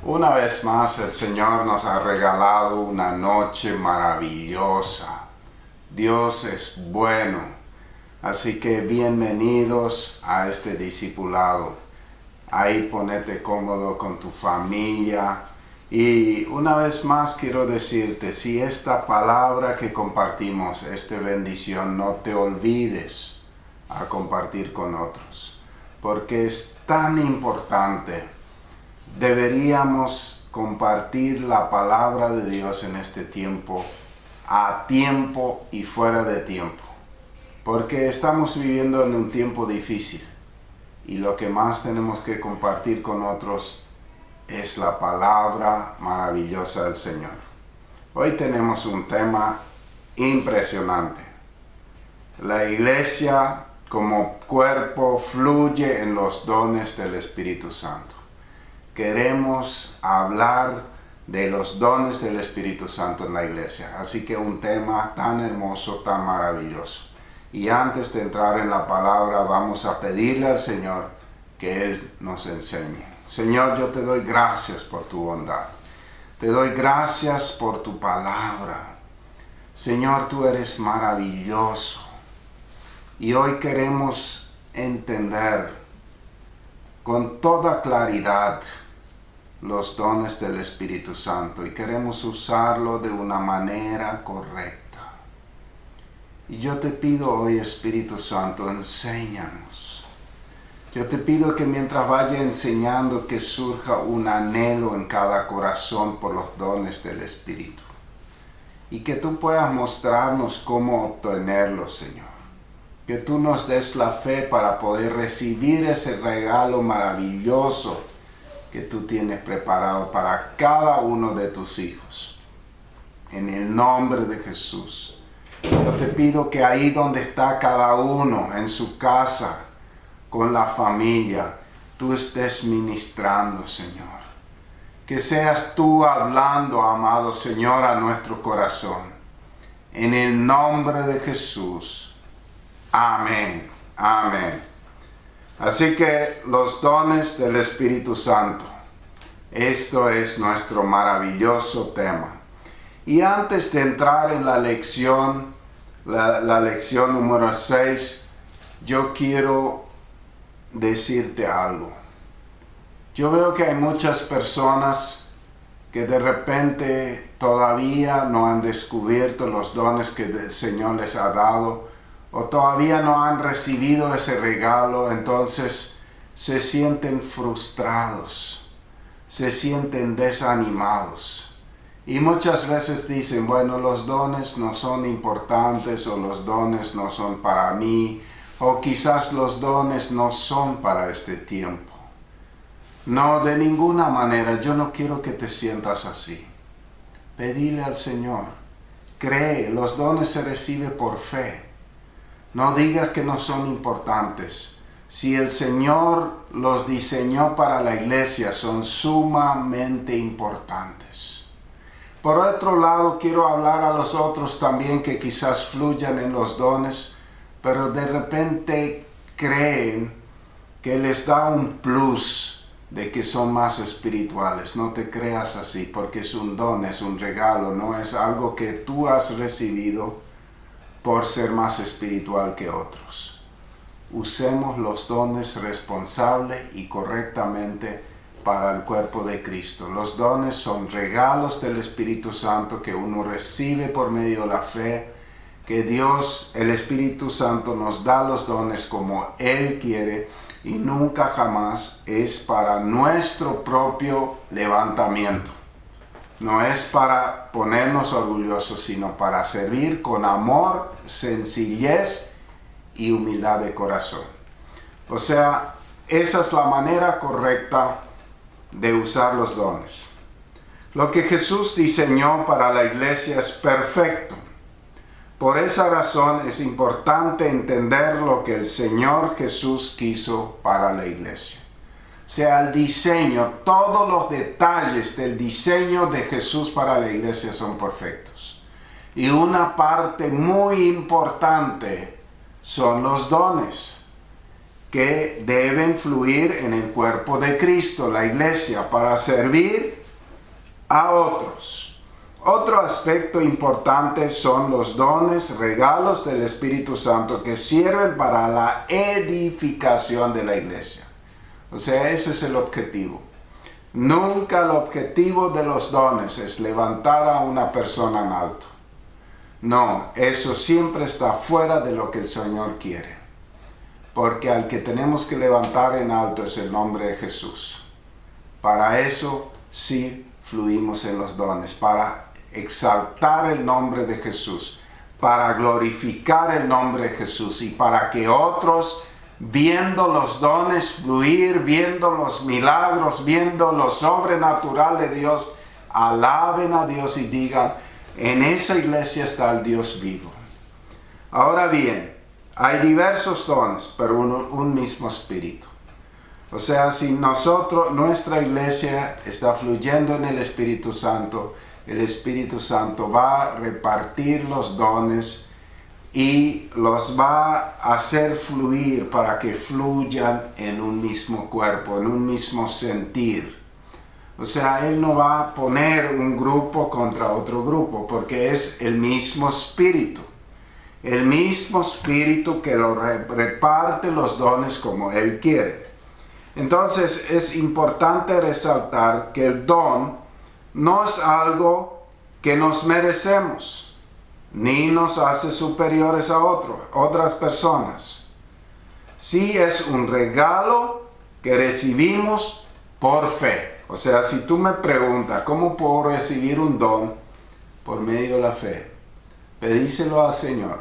Una vez más el Señor nos ha regalado una noche maravillosa. Dios es bueno, así que bienvenidos a este discipulado. Ahí ponete cómodo con tu familia. Y una vez más quiero decirte, si esta palabra que compartimos, esta bendición, no te olvides a compartir con otros, porque es tan importante. Deberíamos compartir la palabra de Dios en este tiempo, a tiempo y fuera de tiempo, porque estamos viviendo en un tiempo difícil y lo que más tenemos que compartir con otros es la palabra maravillosa del Señor. Hoy tenemos un tema impresionante. La iglesia como cuerpo fluye en los dones del Espíritu Santo. Queremos hablar de los dones del Espíritu Santo en la iglesia. Así que un tema tan hermoso, tan maravilloso. Y antes de entrar en la palabra, vamos a pedirle al Señor que Él nos enseñe. Señor, yo te doy gracias por tu bondad. Te doy gracias por tu palabra. Señor, tú eres maravilloso. Y hoy queremos entender con toda claridad los dones del Espíritu Santo y queremos usarlo de una manera correcta. Y yo te pido hoy, Espíritu Santo, enséñanos. Yo te pido que mientras vaya enseñando, que surja un anhelo en cada corazón por los dones del Espíritu. Y que tú puedas mostrarnos cómo obtenerlos, Señor. Que tú nos des la fe para poder recibir ese regalo maravilloso que tú tienes preparado para cada uno de tus hijos. En el nombre de Jesús. Yo te pido que ahí donde está cada uno, en su casa, con la familia, tú estés ministrando, Señor. Que seas tú hablando, amado Señor, a nuestro corazón. En el nombre de Jesús. Amén. Amén. Así que los dones del Espíritu Santo. Esto es nuestro maravilloso tema. Y antes de entrar en la lección, la lección número 6, yo quiero decirte algo. Yo veo que hay muchas personas que de repente todavía no han descubierto los dones que el Señor les ha dado, o todavía no han recibido ese regalo, entonces se sienten frustrados, se sienten desanimados. Y muchas veces dicen, bueno, los dones no son importantes, o los dones no son para mí, o quizás los dones no son para este tiempo. No, de ninguna manera, yo no quiero que te sientas así. Pedile al Señor, cree, los dones se reciben por fe. No digas que no son importantes. Si el Señor los diseñó para la iglesia, son sumamente importantes. Por otro lado, quiero hablar a los otros también que quizás fluyan en los dones, pero de repente creen que les da un plus de que son más espirituales. No te creas así, porque es un don, es un regalo, no es algo que tú has recibido por ser más espiritual que otros. Usemos los dones responsable y correctamente para el cuerpo de Cristo. Los dones son regalos del Espíritu Santo que uno recibe por medio de la fe, que Dios, el Espíritu Santo, nos da los dones como Él quiere y nunca jamás es para nuestro propio levantamiento. No es para ponernos orgullosos, sino para servir con amor, sencillez y humildad de corazón. O sea, esa es la manera correcta de usar los dones. Lo que Jesús diseñó para la iglesia es perfecto. Por esa razón es importante entender lo que el Señor Jesús quiso para la iglesia. O sea, el diseño, todos los detalles del diseño de Jesús para la iglesia son perfectos. Y una parte muy importante son los dones que deben fluir en el cuerpo de Cristo, la iglesia, para servir a otros. Otro aspecto importante son los dones, regalos del Espíritu Santo que sirven para la edificación de la iglesia. O sea, ese es el objetivo. Nunca el objetivo de los dones es levantar a una persona en alto. No, eso siempre está fuera de lo que el Señor quiere. Porque al que tenemos que levantar en alto es el nombre de Jesús. Para eso sí fluimos en los dones, para exaltar el nombre de Jesús, para glorificar el nombre de Jesús y para que otros, viendo los dones fluir, viendo los milagros, viendo lo sobrenatural de Dios, alaben a Dios y digan, en esa iglesia está el Dios vivo. Ahora bien, hay diversos dones, pero un mismo espíritu. O sea, si nuestra iglesia está fluyendo en el Espíritu Santo va a repartir los dones y los va a hacer fluir para que fluyan en un mismo cuerpo, en un mismo sentir. O sea, Él no va a poner un grupo contra otro grupo, porque es el mismo Espíritu. El mismo Espíritu que lo reparte los dones como Él quiere. Entonces es importante resaltar que el don no es algo que nos merecemos, ni nos hace superiores a otras personas. Sí es un regalo que recibimos por fe. O sea, si tú me preguntas, ¿cómo puedo recibir un don? Por medio de la fe. Pedíselo al Señor.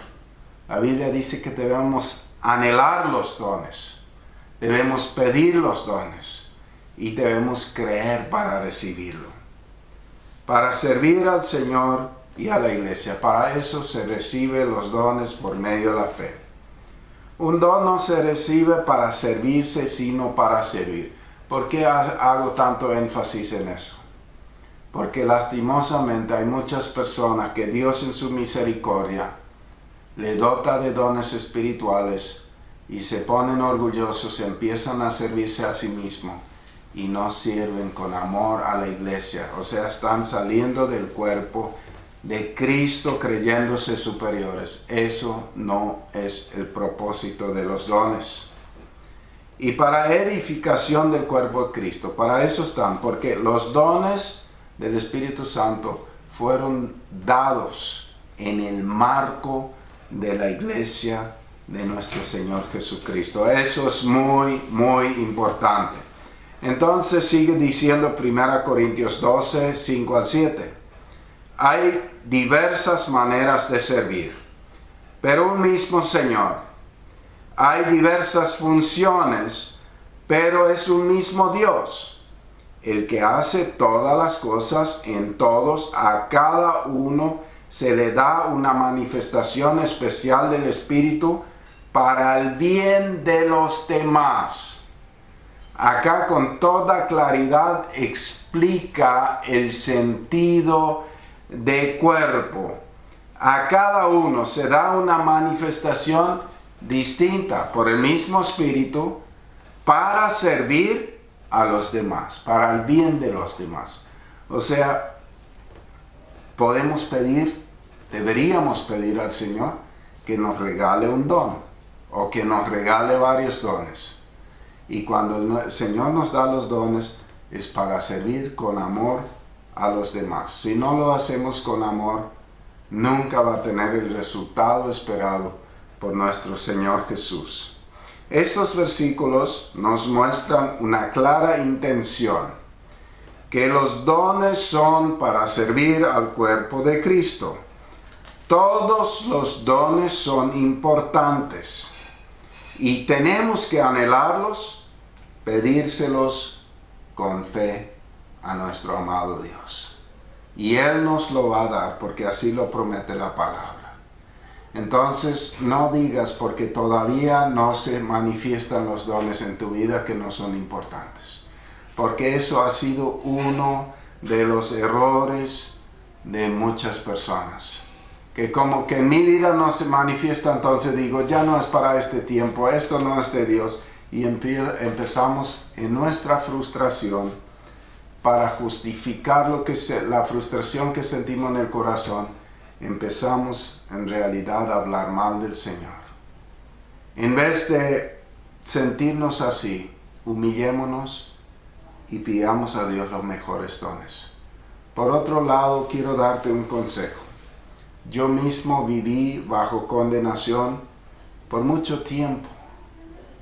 La Biblia dice que debemos anhelar los dones. Debemos pedir los dones. Y debemos creer para recibirlo. Para servir al Señor y a la iglesia. Para eso se reciben los dones por medio de la fe. Un don no se recibe para servirse, sino para servir. ¿Por qué hago tanto énfasis en eso? Porque lastimosamente hay muchas personas que Dios en su misericordia le dota de dones espirituales y se ponen orgullosos, empiezan a servirse a sí mismos y no sirven con amor a la iglesia. O sea, están saliendo del cuerpo de Cristo creyéndose superiores. Eso no es el propósito de los dones. Y para edificación del cuerpo de Cristo, para eso están, porque los dones del Espíritu Santo fueron dados en el marco de la iglesia de nuestro Señor Jesucristo. Eso es muy, muy importante. Entonces sigue diciendo 1 Corintios 12, 5 al 7. Hay diversas maneras de servir, pero un mismo Señor. Hay diversas funciones, pero es un mismo Dios, el que hace todas las cosas en todos. A cada uno se le da una manifestación especial del Espíritu para el bien de los demás. Acá con toda claridad explica el sentido de cuerpo. A cada uno se da una manifestación distinta por el mismo Espíritu para servir a los demás, para el bien de los demás. O sea, deberíamos pedir al Señor que nos regale un don o que nos regale varios dones. Y cuando el Señor nos da los dones es para servir con amor a los demás. Si no lo hacemos con amor, nunca va a tener el resultado esperado por nuestro Señor Jesús. Estos versículos nos muestran una clara intención, que los dones son para servir al cuerpo de Cristo. Todos los dones son importantes y tenemos que anhelarlos, pedírselos con fe a nuestro amado Dios. Y Él nos lo va a dar porque así lo promete la palabra. Entonces, no digas porque todavía no se manifiestan los dones en tu vida que no son importantes. Porque eso ha sido uno de los errores de muchas personas. que como que en mi vida no se manifiesta, entonces digo, ya no es para este tiempo, esto no es de Dios. Y empezamos en nuestra frustración para justificar la frustración que sentimos en el corazón. Empezamos en realidad a hablar mal del Señor. En vez de sentirnos así, humillémonos y pidamos a Dios los mejores dones. Por otro lado, quiero darte un consejo. Yo mismo viví bajo condenación por mucho tiempo,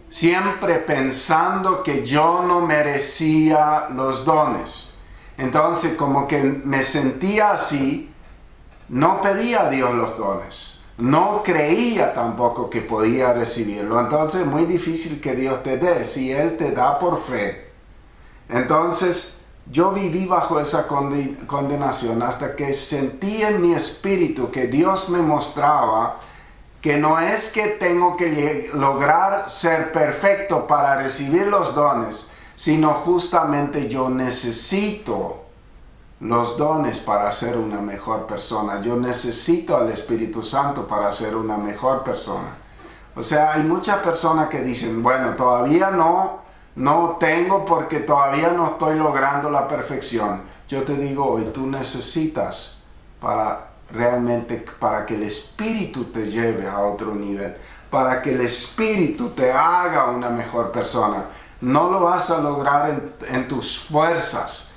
siempre pensando que yo no merecía los dones. Entonces, como que me sentía así, no pedía a Dios los dones. No creía tampoco que podía recibirlo. Entonces, es muy difícil que Dios te dé, si Él te da por fe. Entonces, yo viví bajo esa condenación hasta que sentí en mi espíritu que Dios me mostraba que no es que tengo que lograr ser perfecto para recibir los dones, sino justamente yo necesito los dones para ser una mejor persona. Yo necesito al Espíritu Santo para ser una mejor persona. O sea, hay muchas personas que dicen, bueno, todavía no tengo porque todavía no estoy logrando la perfección. Yo te digo hoy, tú necesitas para que el Espíritu te lleve a otro nivel, para que el Espíritu te haga una mejor persona. No lo vas a lograr en tus fuerzas.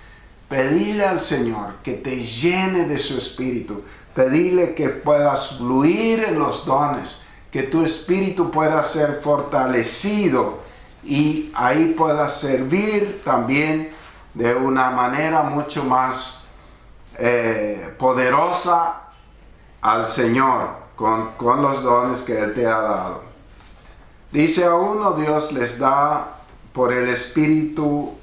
Pedile al Señor que te llene de su Espíritu. Pedile que puedas fluir en los dones, que tu espíritu pueda ser fortalecido y ahí puedas servir también de una manera mucho más poderosa al Señor con los dones que Él te ha dado. Dice, a uno Dios les da por el Espíritu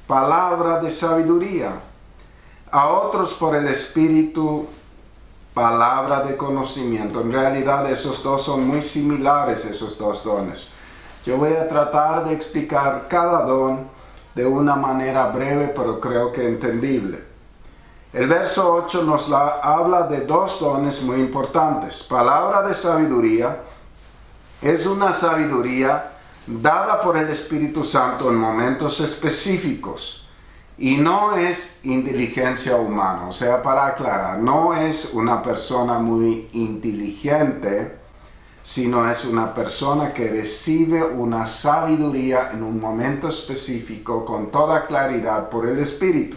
palabra de sabiduría, a otros por el Espíritu palabra de conocimiento. En realidad esos dos son muy similares, esos dos dones. Yo voy a tratar de explicar cada don de una manera breve, pero creo que entendible. El verso 8 nos habla de dos dones muy importantes. Palabra de sabiduría es una sabiduría dada por el Espíritu Santo en momentos específicos y no es inteligencia humana. O sea, para aclarar, no es una persona muy inteligente, sino es una persona que recibe una sabiduría en un momento específico con toda claridad por el Espíritu.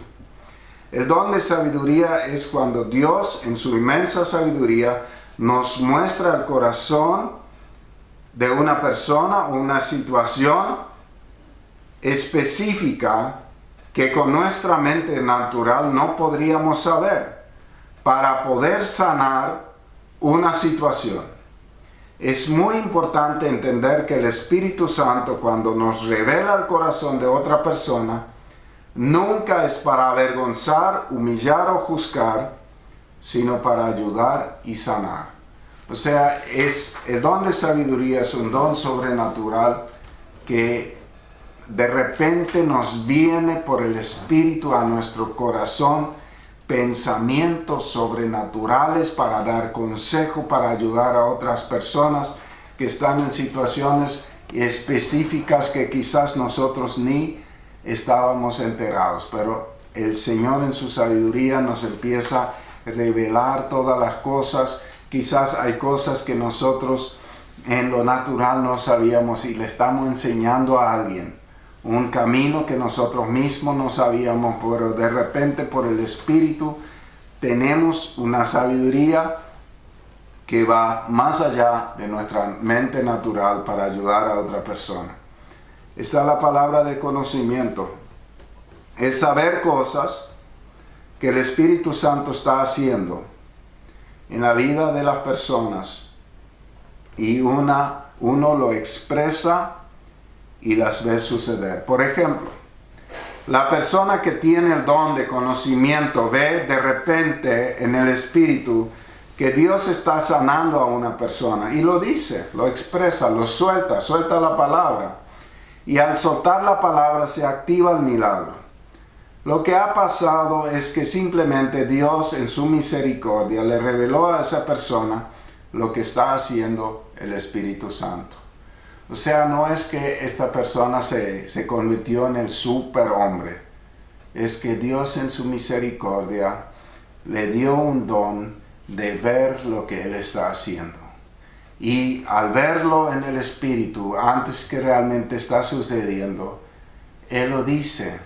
El don de sabiduría es cuando Dios, en su inmensa sabiduría, nos muestra el corazón de una persona o una situación específica que con nuestra mente natural no podríamos saber para poder sanar una situación. Es muy importante entender que el Espíritu Santo, cuando nos revela el corazón de otra persona, nunca es para avergonzar, humillar o juzgar, sino para ayudar y sanar. O sea, el don de sabiduría es un don sobrenatural que de repente nos viene por el Espíritu a nuestro corazón, pensamientos sobrenaturales para dar consejo, para ayudar a otras personas que están en situaciones específicas que quizás nosotros ni estábamos enterados, pero el Señor en su sabiduría nos empieza a revelar todas las cosas. Quizás hay cosas que nosotros en lo natural no sabíamos y le estamos enseñando a alguien un camino que nosotros mismos no sabíamos, pero de repente por el Espíritu tenemos una sabiduría que va más allá de nuestra mente natural para ayudar a otra persona. Está la palabra de conocimiento. Es saber cosas que el Espíritu Santo está haciendo en la vida de las personas y uno lo expresa y las ve suceder. Por ejemplo, la persona que tiene el don de conocimiento ve de repente en el Espíritu que Dios está sanando a una persona y lo dice, lo expresa, lo suelta la palabra. Y al soltar la palabra se activa el milagro. Lo que ha pasado es que simplemente Dios en su misericordia le reveló a esa persona lo que está haciendo el Espíritu Santo. O sea, no es que esta persona se convirtió en el superhombre. Es que Dios en su misericordia le dio un don de ver lo que Él está haciendo. Y al verlo en el Espíritu, antes que realmente está sucediendo, Él lo dice,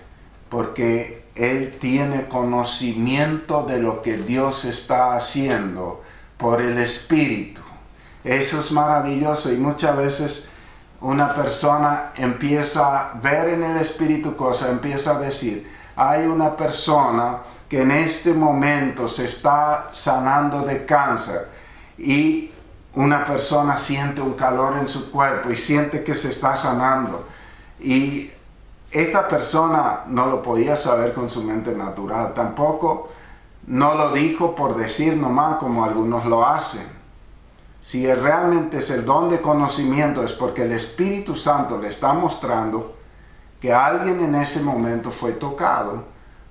porque Él tiene conocimiento de lo que Dios está haciendo por el Espíritu. Eso es maravilloso, y muchas veces una persona empieza a ver en el Espíritu cosas, empieza a decir, hay una persona que en este momento se está sanando de cáncer, y una persona siente un calor en su cuerpo y siente que se está sanando, y esta persona no lo podía saber con su mente natural, tampoco no lo dijo por decir nomás como algunos lo hacen. Si realmente es el don de conocimiento, es porque el Espíritu Santo le está mostrando que alguien en ese momento fue tocado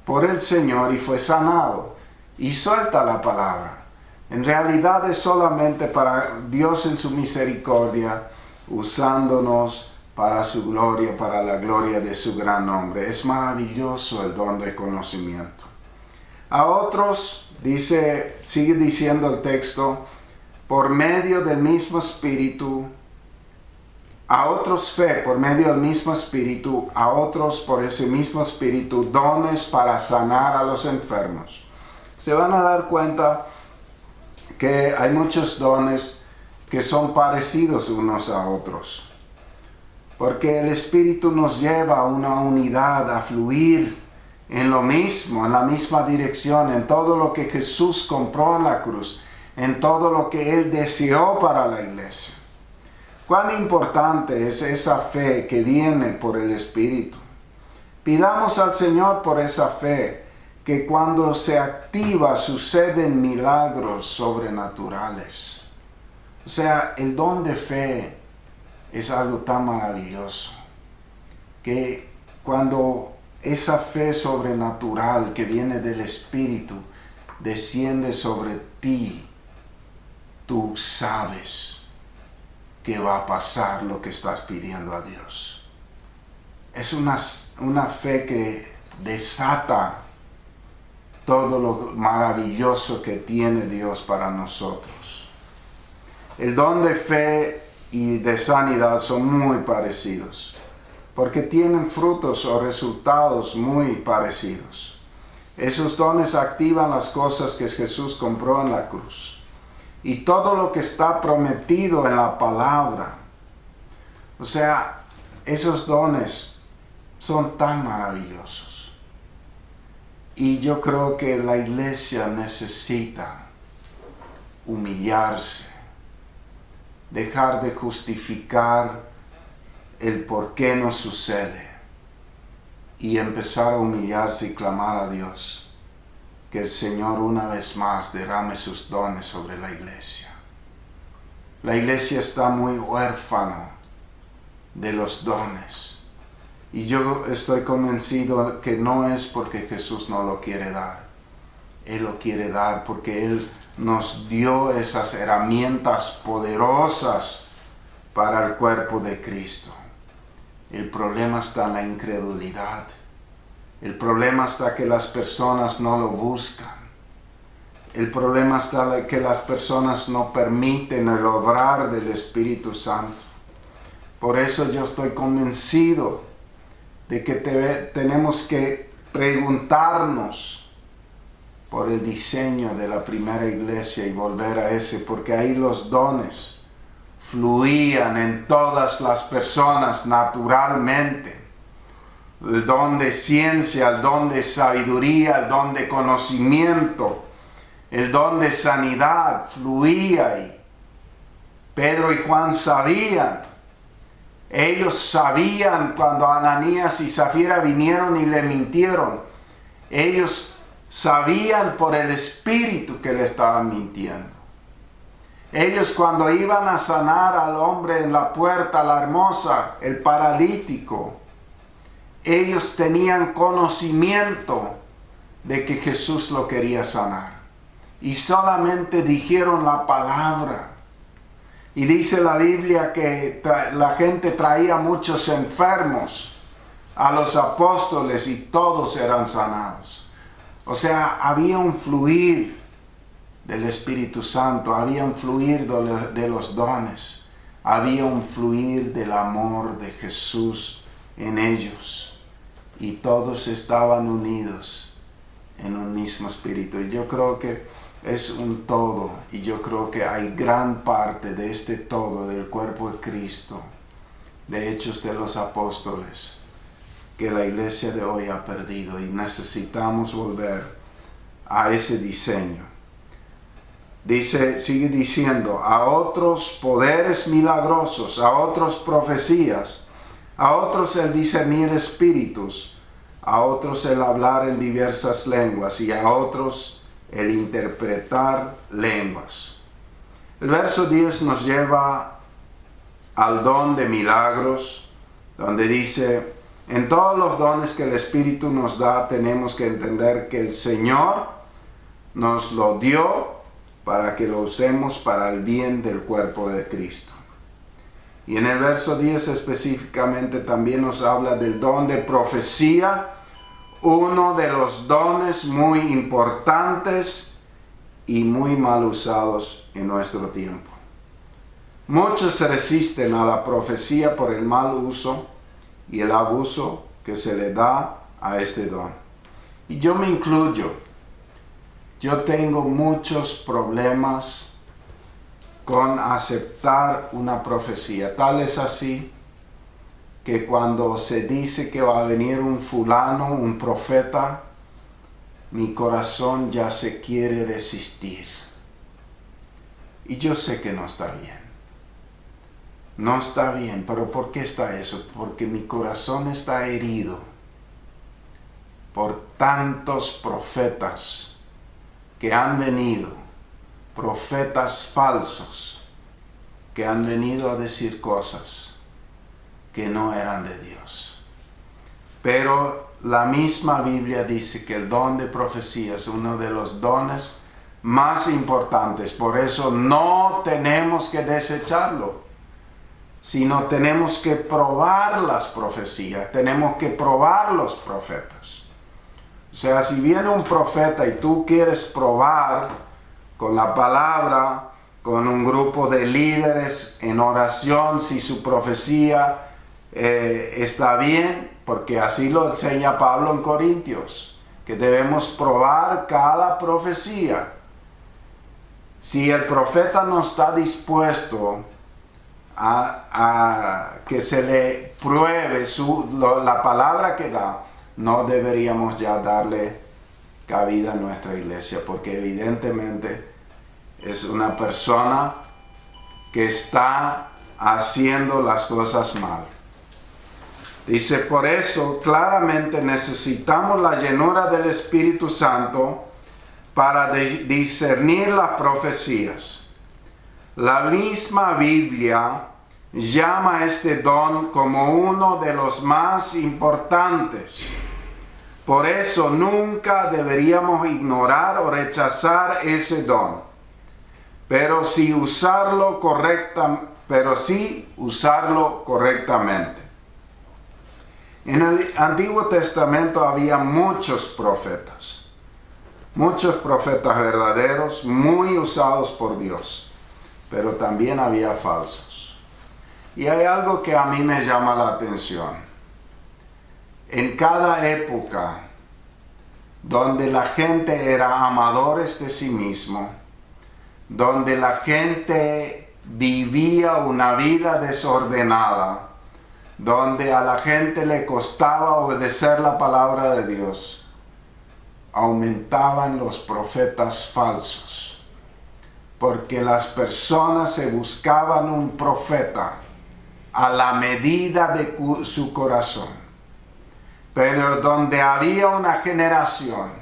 por el Señor y fue sanado, y suelta la palabra. En realidad es solamente para Dios en su misericordia, usándonos para su gloria, para la gloria de su gran nombre. Es maravilloso el don de conocimiento. A otros, sigue diciendo el texto, por medio del mismo Espíritu, a otros fe por medio del mismo Espíritu, a otros por ese mismo Espíritu, dones para sanar a los enfermos. Se van a dar cuenta que hay muchos dones que son parecidos unos a otros, porque el Espíritu nos lleva a una unidad, a fluir en lo mismo, en la misma dirección, en todo lo que Jesús compró en la cruz, en todo lo que Él deseó para la iglesia. Cuán importante es esa fe que viene por el Espíritu. Pidamos al Señor por esa fe, que cuando se activa suceden milagros sobrenaturales. O sea, el don de fe es algo tan maravilloso, que cuando esa fe sobrenatural que viene del Espíritu desciende sobre ti, tú sabes que va a pasar lo que estás pidiendo a Dios. Es una fe que desata todo lo maravilloso que tiene Dios para nosotros. El don de fe y de sanidad son muy parecidos, porque tienen frutos o resultados muy parecidos. Esos dones activan las cosas que Jesús compró en la cruz. Y todo lo que está prometido en la palabra. O sea, esos dones son tan maravillosos. Y yo creo que la iglesia necesita humillarse, dejar de justificar el por qué no sucede, y empezar a humillarse y clamar a Dios que el Señor una vez más derrame sus dones sobre la iglesia. La iglesia está muy huérfana de los dones, y yo estoy convencido que no es porque Jesús no lo quiere dar. Él lo quiere dar porque Él nos dio esas herramientas poderosas para el cuerpo de Cristo. El problema está en la incredulidad. El problema está que las personas no lo buscan. El problema está en que las personas no permiten el obrar del Espíritu Santo. Por eso yo estoy convencido de que tenemos que preguntarnos por el diseño de la primera iglesia y volver a ese, porque ahí los dones fluían en todas las personas naturalmente. El don de ciencia, el don de sabiduría, el don de conocimiento, el don de sanidad fluía ahí. Pedro y Juan sabían. Ellos sabían cuando Ananías y Zafira vinieron y le mintieron. Ellos sabían por el Espíritu que le estaban mintiendo. Ellos cuando iban a sanar al hombre en la puerta, la hermosa, el paralítico, ellos tenían conocimiento de que Jesús lo quería sanar. Y solamente dijeron la palabra. Y dice la Biblia que la gente traía muchos enfermos a los apóstoles y todos eran sanados. O sea, había un fluir del Espíritu Santo, había un fluir de los dones, había un fluir del amor de Jesús en ellos. Y todos estaban unidos en un mismo espíritu. Y yo creo que es un todo, y yo creo que hay gran parte de este todo del cuerpo de Cristo, de Hechos de los Apóstoles, que la iglesia de hoy ha perdido, y necesitamos volver a ese diseño. Dice, sigue diciendo, a otros poderes milagrosos, a otros profecías, a otros el discernir espíritus, a otros el hablar en diversas lenguas, y a otros el interpretar lenguas. El verso 10 nos lleva al don de milagros, donde dice, en todos los dones que el Espíritu nos da, tenemos que entender que el Señor nos lo dio para que lo usemos para el bien del cuerpo de Cristo. Y en el verso 10 específicamente también nos habla del don de profecía, uno de los dones muy importantes y muy mal usados en nuestro tiempo. Muchos se resisten a la profecía por el mal uso y el abuso que se le da a este don. Y yo me incluyo. Yo tengo muchos problemas con aceptar una profecía. Tal es así que cuando se dice que va a venir un fulano, un profeta, mi corazón ya se quiere resistir. Y yo sé que no está bien. No está bien, pero ¿por qué está eso? Porque mi corazón está herido por tantos profetas que han venido, profetas falsos, que han venido a decir cosas que no eran de Dios. Pero la misma Biblia dice que el don de profecía es uno de los dones más importantes. Por eso no tenemos que desecharlo, sino tenemos que probar las profecías, tenemos que probar los profetas. O sea, si viene un profeta y tú quieres probar con la palabra, con un grupo de líderes en oración, si su profecía está bien, porque así lo enseña Pablo en Corintios, que debemos probar cada profecía. Si el profeta no está dispuesto a que se le pruebe la palabra que da, no deberíamos ya darle cabida en nuestra iglesia, porque evidentemente es una persona que está haciendo las cosas mal. Dice, por eso claramente necesitamos la llenura del Espíritu Santo para discernir las profecías. La misma Biblia llama este don como uno de los más importantes. Por eso nunca deberíamos ignorar o rechazar ese don, pero sí usarlo correctamente. En el Antiguo Testamento había muchos profetas verdaderos, muy usados por Dios, pero también había falsos. Y hay algo que a mí me llama la atención. En cada época donde la gente era amadores de sí mismo, donde la gente vivía una vida desordenada, donde a la gente le costaba obedecer la palabra de Dios, aumentaban los profetas falsos, porque las personas se buscaban un profeta a la medida de su corazón. Pero donde había una generación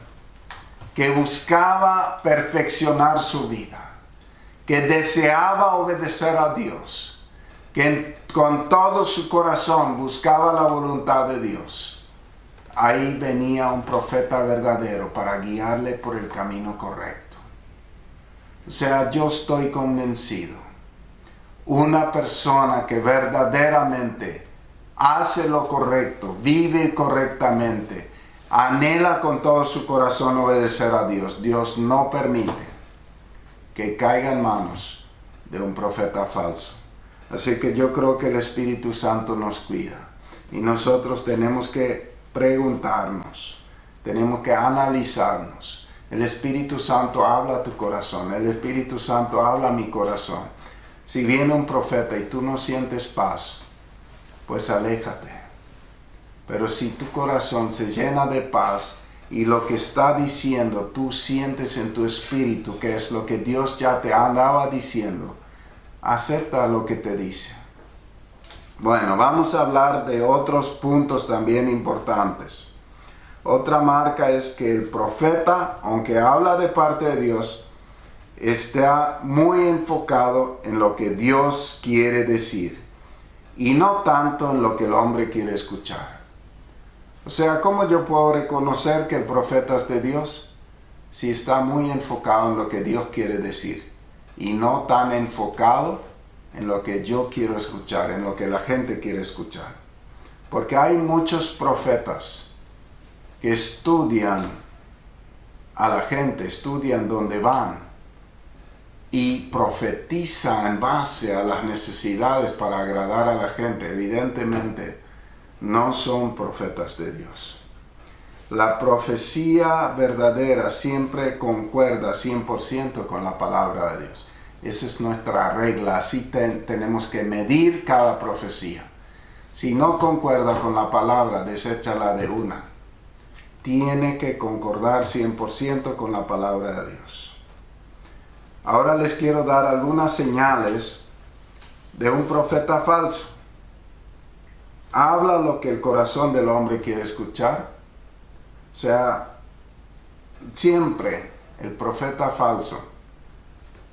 que buscaba perfeccionar su vida, que deseaba obedecer a Dios, que con todo su corazón buscaba la voluntad de Dios, ahí venía un profeta verdadero para guiarle por el camino correcto. O sea, yo estoy convencido, una persona que verdaderamente hace lo correcto, vive correctamente, anhela con todo su corazón obedecer a Dios, Dios no permite que caiga en manos de un profeta falso. Así que yo creo que el Espíritu Santo nos cuida y nosotros tenemos que preguntarnos, tenemos que analizarnos. El Espíritu Santo habla a tu corazón, el Espíritu Santo habla a mi corazón. Si viene un profeta y tú no sientes paz, pues aléjate. Pero si tu corazón se llena de paz y lo que está diciendo tú sientes en tu espíritu, que es lo que Dios ya te andaba diciendo, acepta lo que te dice. Bueno, vamos a hablar de otros puntos también importantes. Otra marca es que el profeta, aunque habla de parte de Dios, está muy enfocado en lo que Dios quiere decir y no tanto en lo que el hombre quiere escuchar. O sea, ¿cómo yo puedo reconocer que el profeta es de Dios? Si está muy enfocado en lo que Dios quiere decir y no tan enfocado en lo que yo quiero escuchar, en lo que la gente quiere escuchar. Porque hay muchos profetas que estudian a la gente, estudian dónde van y profetizan en base a las necesidades para agradar a la gente. Evidentemente, no son profetas de Dios. La profecía verdadera siempre concuerda 100% con la palabra de Dios. Esa es nuestra regla, así tenemos que medir cada profecía. Si no concuerda con la palabra, deséchala de una. Tiene que concordar 100% con la palabra de Dios. Ahora les quiero dar algunas señales de un profeta falso. Habla lo que el corazón del hombre quiere escuchar. O sea, siempre el profeta falso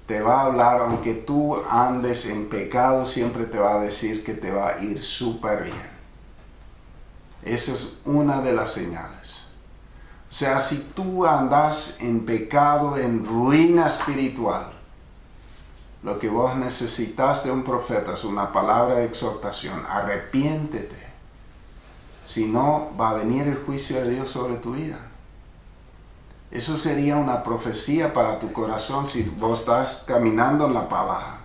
te va a hablar, aunque tú andes en pecado, siempre te va a decir que te va a ir súper bien. Esa es una de las señales. O sea, si tú andas en pecado, en ruina espiritual, lo que vos necesitas de un profeta es una palabra de exhortación. Arrepiéntete. Si no, va a venir el juicio de Dios sobre tu vida. Eso sería una profecía para tu corazón si vos estás caminando en la pavada.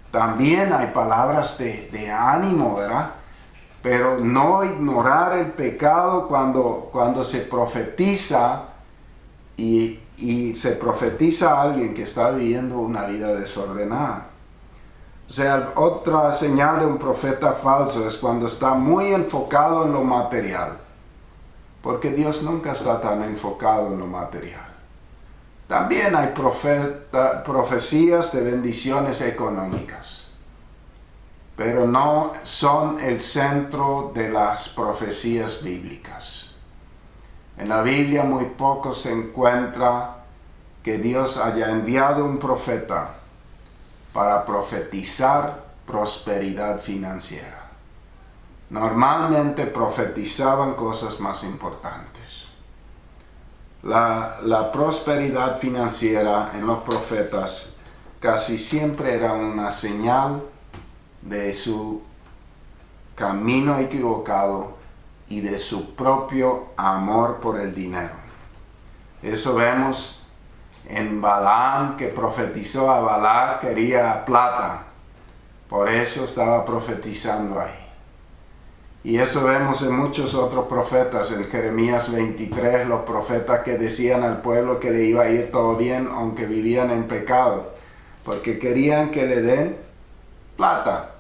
También hay palabras de ánimo, ¿verdad? Pero no ignorar el pecado cuando se profetiza y se profetiza a alguien que está viviendo una vida desordenada. O sea, otra señal de un profeta falso es cuando está muy enfocado en lo material. Porque Dios nunca está tan enfocado en lo material. También hay profecías de bendiciones económicas. Pero no son el centro de las profecías bíblicas. En la Biblia muy poco se encuentra que Dios haya enviado un profeta para profetizar prosperidad financiera. Normalmente profetizaban cosas más importantes. La prosperidad financiera en los profetas casi siempre era una señal de su camino equivocado y de su propio amor por el dinero. Eso vemos en Balaam, que profetizó a Balac, quería plata. Por eso estaba profetizando ahí. Y eso vemos en muchos otros profetas. En Jeremías 23, los profetas que decían al pueblo que le iba a ir todo bien, aunque vivían en pecado, porque querían que le den plata.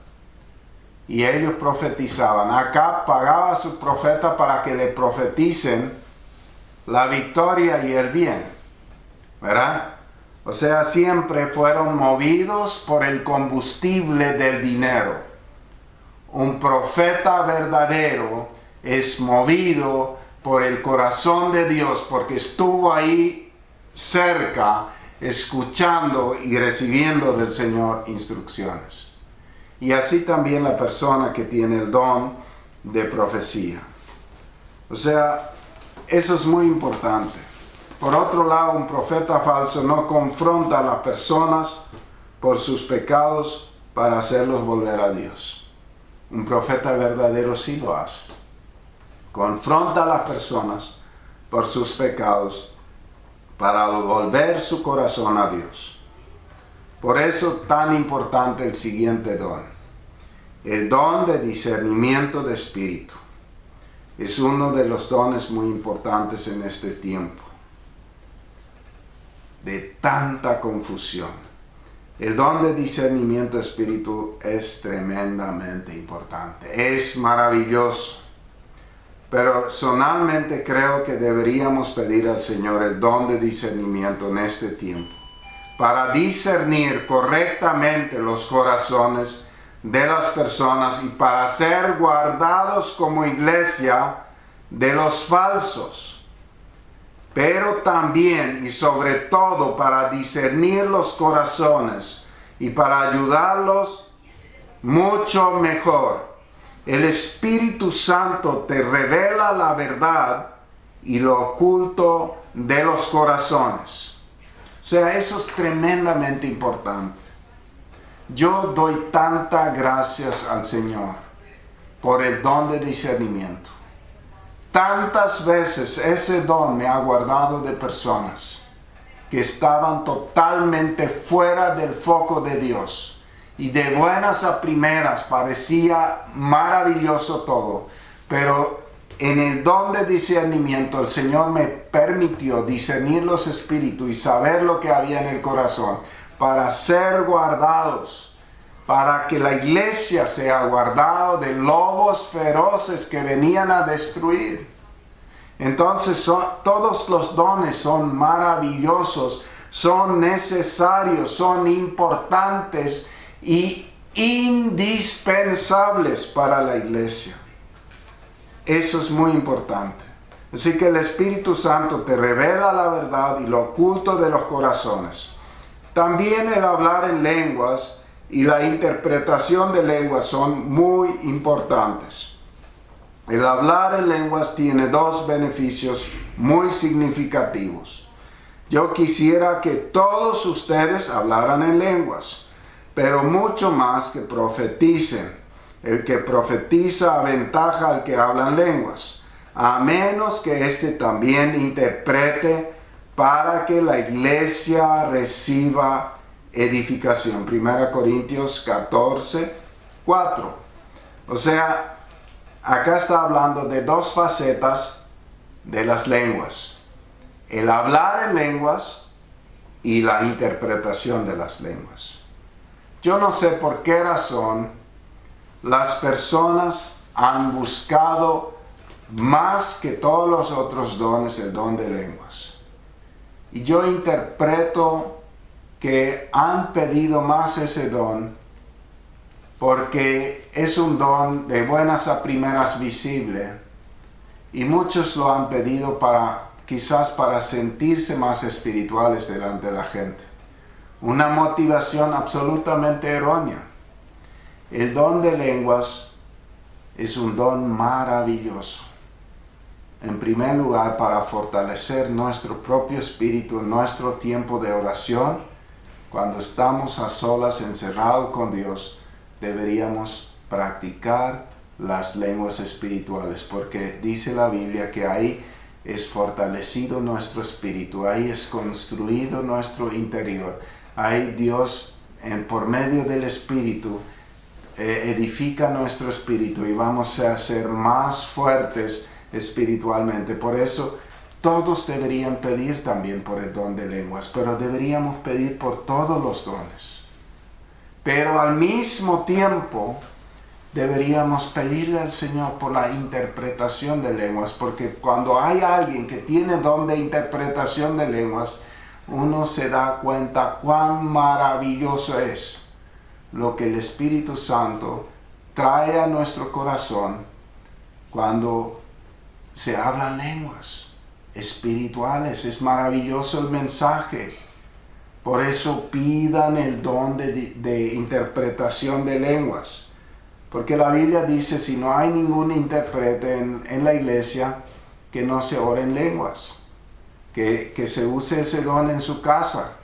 Y ellos profetizaban. Acab pagaba a sus profetas para que le profeticen la victoria y el bien, ¿verdad? O sea, siempre fueron movidos por el combustible del dinero. Un profeta verdadero es movido por el corazón de Dios porque estuvo ahí cerca, escuchando y recibiendo del Señor instrucciones. Y así también la persona que tiene el don de profecía. O sea, eso es muy importante. Por otro lado, un profeta falso no confronta a las personas por sus pecados para hacerlos volver a Dios. Un profeta verdadero sí lo hace. Confronta a las personas por sus pecados para volver su corazón a Dios. Por eso tan importante el siguiente don. El don de discernimiento de espíritu. Es uno de los dones muy importantes en este tiempo de tanta confusión. El don de discernimiento de espíritu es tremendamente importante. Es maravilloso. Personalmente creo que deberíamos pedir al Señor el don de discernimiento en este tiempo, para discernir correctamente los corazones de las personas y para ser guardados como iglesia de los falsos, pero también y sobre todo para discernir los corazones y para ayudarlos mucho mejor. El Espíritu Santo te revela la verdad y lo oculto de los corazones. O sea, eso es tremendamente importante. Yo doy tantas gracias al Señor por el don de discernimiento. Tantas veces ese don me ha guardado de personas que estaban totalmente fuera del foco de Dios. Y de buenas a primeras parecía maravilloso todo, pero en el don de discernimiento el Señor me permitió discernir los espíritus y saber lo que había en el corazón para ser guardados, para que la iglesia sea guardada de lobos feroces que venían a destruir. Entonces todos los dones son maravillosos, son necesarios, son importantes y indispensables para la iglesia. Eso es muy importante. Así que el Espíritu Santo te revela la verdad y lo oculto de los corazones. También el hablar en lenguas y la interpretación de lenguas son muy importantes. El hablar en lenguas tiene dos beneficios muy significativos. Yo quisiera que todos ustedes hablaran en lenguas, pero mucho más que profeticen. El que profetiza aventaja al que habla en lenguas, a menos que éste también interprete para que la iglesia reciba edificación. 1 Corintios 14, 4. O sea, acá está hablando de dos facetas de las lenguas. El hablar en lenguas y la interpretación de las lenguas. Yo no sé por qué razón las personas han buscado más que todos los otros dones el don de lenguas. Y yo interpreto que han pedido más ese don porque es un don de buenas a primeras visible y muchos lo han pedido quizás para sentirse más espirituales delante de la gente. Una motivación absolutamente errónea. El don de lenguas es un don maravilloso. En primer lugar, para fortalecer nuestro propio espíritu en nuestro tiempo de oración, cuando estamos a solas encerrados con Dios, deberíamos practicar las lenguas espirituales, porque dice la Biblia que ahí es fortalecido nuestro espíritu, ahí es construido nuestro interior. Ahí Dios, por medio del Espíritu, edifica nuestro espíritu y vamos a ser más fuertes espiritualmente. Por eso, todos deberían pedir también por el don de lenguas, pero deberíamos pedir por todos los dones. Pero al mismo tiempo, deberíamos pedirle al Señor por la interpretación de lenguas, porque cuando hay alguien que tiene don de interpretación de lenguas, uno se da cuenta cuán maravilloso es lo que el Espíritu Santo trae a nuestro corazón cuando se hablan lenguas espirituales. Es maravilloso el mensaje. Por eso pidan el don de interpretación de lenguas. Porque la Biblia dice, si no hay ningún intérprete en la iglesia, que no se ore en lenguas, que se use ese don en su casa.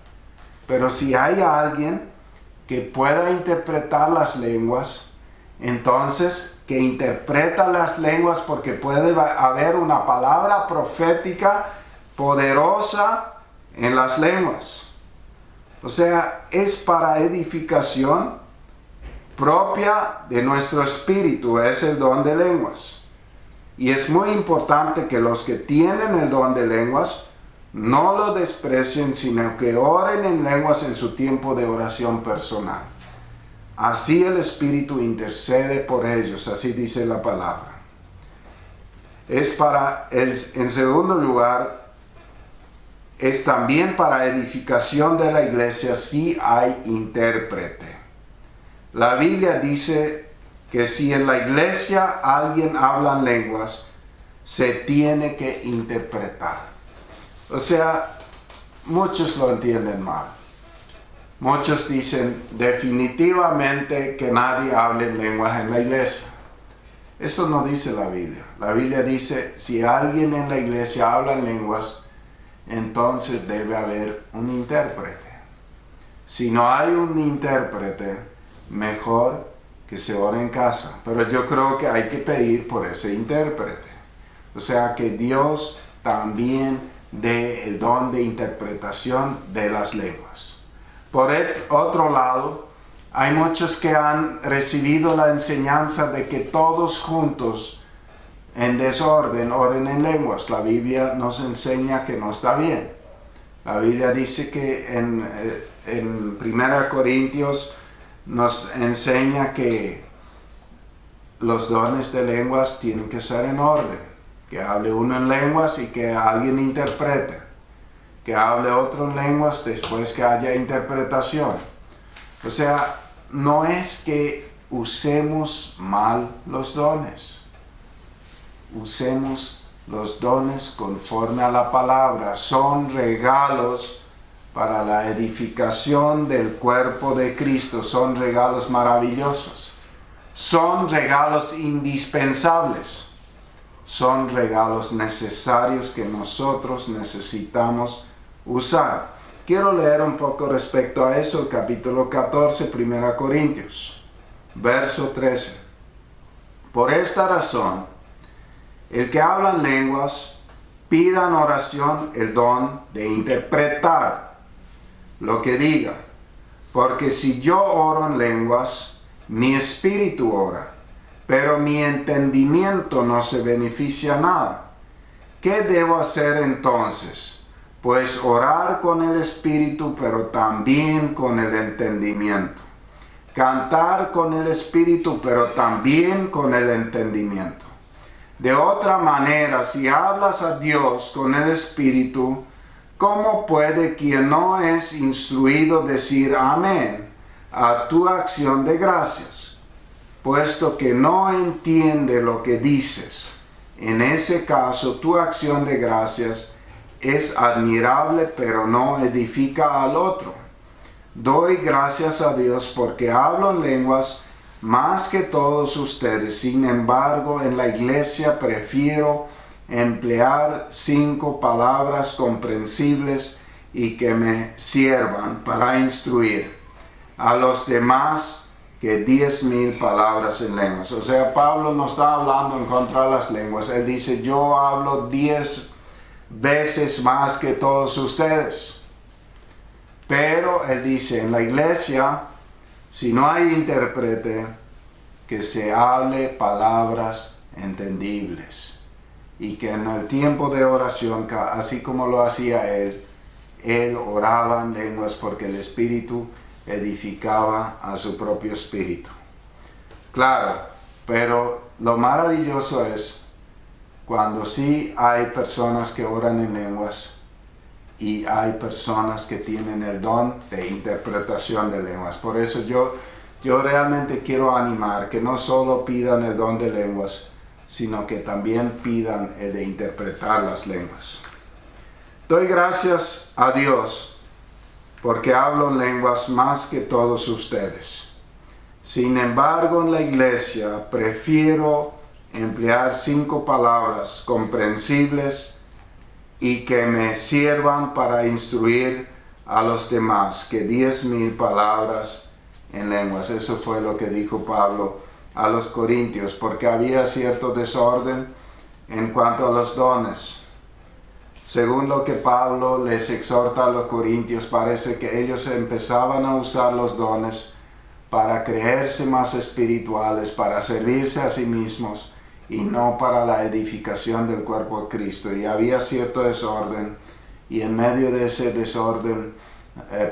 Pero si hay alguien que pueda interpretar las lenguas, entonces que interpreta las lenguas, porque puede haber una palabra profética poderosa en las lenguas. O sea, es para edificación propia de nuestro espíritu, es el don de lenguas. Y es muy importante que los que tienen el don de lenguas no lo desprecien, sino que oren en lenguas en su tiempo de oración personal. Así el Espíritu intercede por ellos, así dice la palabra. En segundo lugar, es también para edificación de la iglesia si hay intérprete. La Biblia dice que si en la iglesia alguien habla en lenguas, se tiene que interpretar. O sea, muchos lo entienden mal. Muchos dicen definitivamente que nadie hable en lenguas en la iglesia. Eso no dice la Biblia. La Biblia dice, si alguien en la iglesia habla en lenguas, entonces debe haber un intérprete. Si no hay un intérprete, mejor que se ore en casa. Pero yo creo que hay que pedir por ese intérprete. O sea, que Dios también dé el don de interpretación de las lenguas. Por otro lado, hay muchos que han recibido la enseñanza de que todos juntos en desorden oren en lenguas. La Biblia nos enseña que no está bien. La Biblia dice que en 1 Corintios nos enseña que los dones de lenguas tienen que ser en orden. Que hable uno en lenguas y que alguien interprete. Que hable otro en lenguas después que haya interpretación. O sea, no es que usemos mal los dones. Usemos los dones conforme a la palabra. Son regalos para la edificación del cuerpo de Cristo. Son regalos maravillosos. Son regalos indispensables. Son regalos necesarios que nosotros necesitamos usar. Quiero leer un poco respecto a eso, el capítulo 14, 1 Corintios, verso 13. Por esta razón, el que habla en lenguas, pida en oración el don de interpretar lo que diga. Porque si yo oro en lenguas, mi espíritu ora, pero mi entendimiento no se beneficia nada. ¿Qué debo hacer entonces? Pues orar con el espíritu, pero también con el entendimiento. Cantar con el espíritu, pero también con el entendimiento. De otra manera, si hablas a Dios con el espíritu, ¿cómo puede quien no es instruido decir amén a tu acción de gracias? Puesto que no entiende lo que dices. En ese caso, tu acción de gracias es admirable, pero no edifica al otro. Doy gracias a Dios porque hablo en lenguas más que todos ustedes. Sin embargo, en la iglesia prefiero emplear 5 palabras comprensibles y que me sirvan para instruir a los demás que 10,000 palabras en lenguas. O sea, Pablo no está hablando en contra de las lenguas. Él dice, yo hablo 10 veces más que todos ustedes. Pero él dice, en la iglesia, si no hay intérprete, que se hable palabras entendibles. Y que en el tiempo de oración, así como lo hacía él oraba en lenguas porque el Espíritu edificaba a su propio espíritu. Claro, pero lo maravilloso es cuando sí hay personas que oran en lenguas y hay personas que tienen el don de interpretación de lenguas. Por eso yo realmente quiero animar que no solo pidan el don de lenguas, sino que también pidan el de interpretar las lenguas. Doy gracias a Dios porque hablo en lenguas más que todos ustedes. Sin embargo, en la iglesia prefiero emplear 5 palabras comprensibles y que me sirvan para instruir a los demás, que 10,000 palabras en lenguas. Eso fue lo que dijo Pablo a los corintios, porque había cierto desorden en cuanto a los dones. Según lo que Pablo les exhorta a los corintios, parece que ellos empezaban a usar los dones para creerse más espirituales, para servirse a sí mismos y no para la edificación del cuerpo de Cristo. Y había cierto desorden, y en medio de ese desorden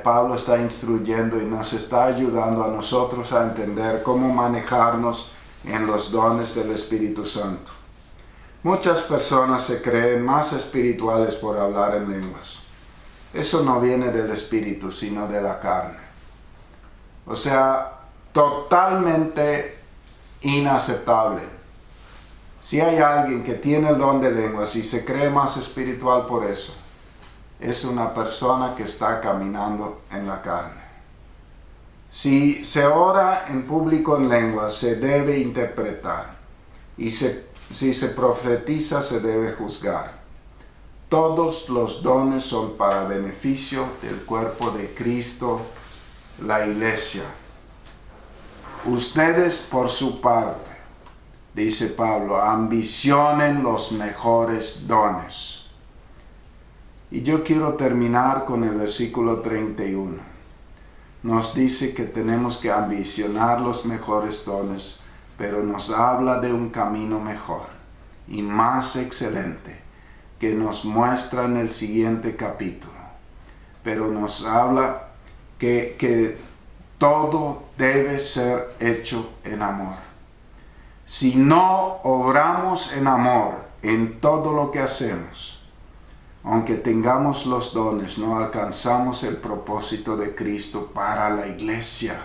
Pablo está instruyendo y nos está ayudando a nosotros a entender cómo manejarnos en los dones del Espíritu Santo. Muchas personas se creen más espirituales por hablar en lenguas. Eso no viene del Espíritu, sino de la carne. O sea, totalmente inaceptable. Si hay alguien que tiene el don de lenguas y se cree más espiritual por eso, es una persona que está caminando en la carne. Si se ora en público en lenguas, se debe interpretar. Y si se profetiza, se debe juzgar. Todos los dones son para beneficio del cuerpo de Cristo, la iglesia. Ustedes por su parte, dice Pablo, ambicionen los mejores dones. Y yo quiero terminar con el versículo 31. Nos dice que tenemos que ambicionar los mejores dones, pero nos habla de un camino mejor y más excelente que nos muestra en el siguiente capítulo. Pero nos habla que todo debe ser hecho en amor. Si no obramos en amor en todo lo que hacemos, aunque tengamos los dones, no alcanzamos el propósito de Cristo para la iglesia.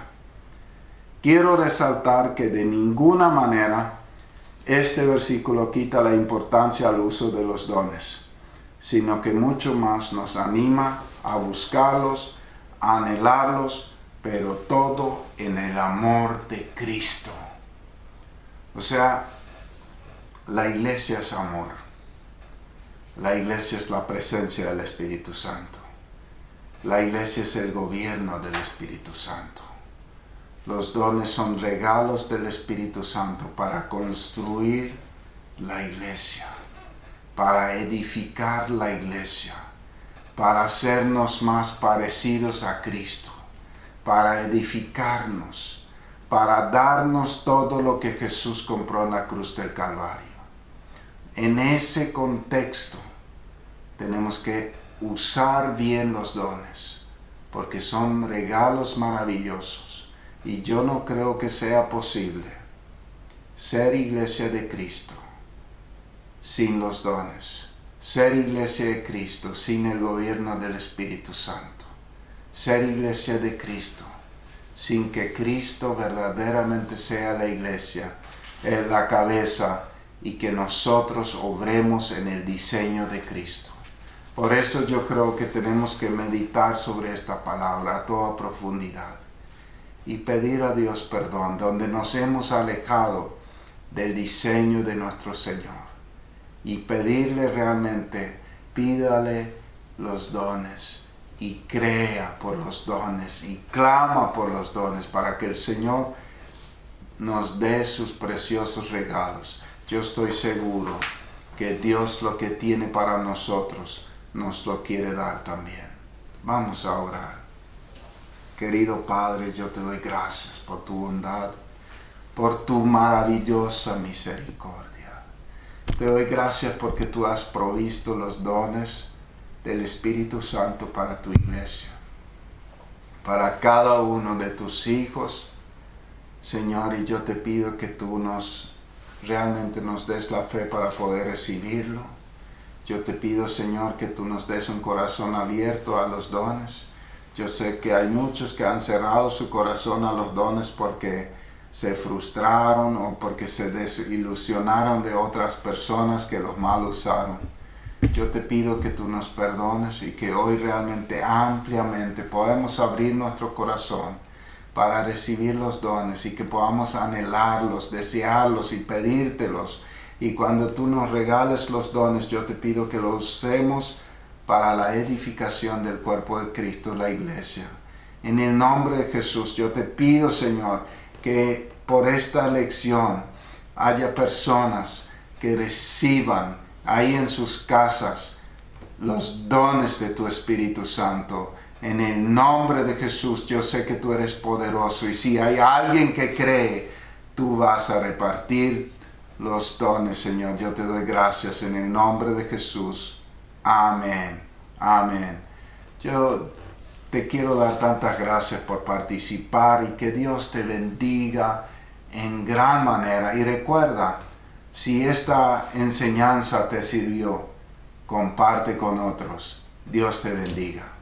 Quiero resaltar que de ninguna manera este versículo quita la importancia al uso de los dones, sino que mucho más nos anima a buscarlos, a anhelarlos, pero todo en el amor de Cristo. O sea, la iglesia es amor. La iglesia es la presencia del Espíritu Santo. La iglesia es el gobierno del Espíritu Santo. Los dones son regalos del Espíritu Santo para construir la iglesia, para edificar la iglesia, para hacernos más parecidos a Cristo, para edificarnos, para darnos todo lo que Jesús compró en la cruz del Calvario. En ese contexto tenemos que usar bien los dones, porque son regalos maravillosos. Y yo no creo que sea posible ser iglesia de Cristo sin los dones, ser iglesia de Cristo sin el gobierno del Espíritu Santo, ser iglesia de Cristo sin que Cristo verdaderamente sea la iglesia, la cabeza, y que nosotros obremos en el diseño de Cristo. Por eso yo creo que tenemos que meditar sobre esta palabra a toda profundidad y pedir a Dios perdón donde nos hemos alejado del diseño de nuestro Señor, y pedirle realmente, pídale los dones y crea por los dones y clama por los dones para que el Señor nos dé sus preciosos regalos. Yo estoy seguro que Dios lo que tiene para nosotros nos lo quiere dar también. Vamos a orar. Querido Padre, yo te doy gracias por tu bondad, por tu maravillosa misericordia. Te doy gracias porque tú has provisto los dones del Espíritu Santo para tu iglesia, para cada uno de tus hijos, Señor, y yo te pido que tú realmente nos des la fe para poder recibirlo. Yo te pido, Señor, que tú nos des un corazón abierto a los dones. Yo sé que hay muchos que han cerrado su corazón a los dones porque se frustraron o porque se desilusionaron de otras personas que los mal usaron. Yo te pido que tú nos perdones y que hoy realmente ampliamente podemos abrir nuestro corazón para recibir los dones y que podamos anhelarlos, desearlos y pedírtelos. Y cuando tú nos regales los dones, yo te pido que los usemos para la edificación del cuerpo de Cristo, la iglesia. En el nombre de Jesús, yo te pido, Señor, que por esta lección haya personas que reciban ahí en sus casas los dones de tu Espíritu Santo. En el nombre de Jesús, yo sé que tú eres poderoso, y si hay alguien que cree, tú vas a repartir los dones, Señor. Yo te doy gracias en el nombre de Jesús. Amén. Amén. Yo te quiero dar tantas gracias por participar, y que Dios te bendiga en gran manera. Y recuerda, si esta enseñanza te sirvió, comparte con otros. Dios te bendiga.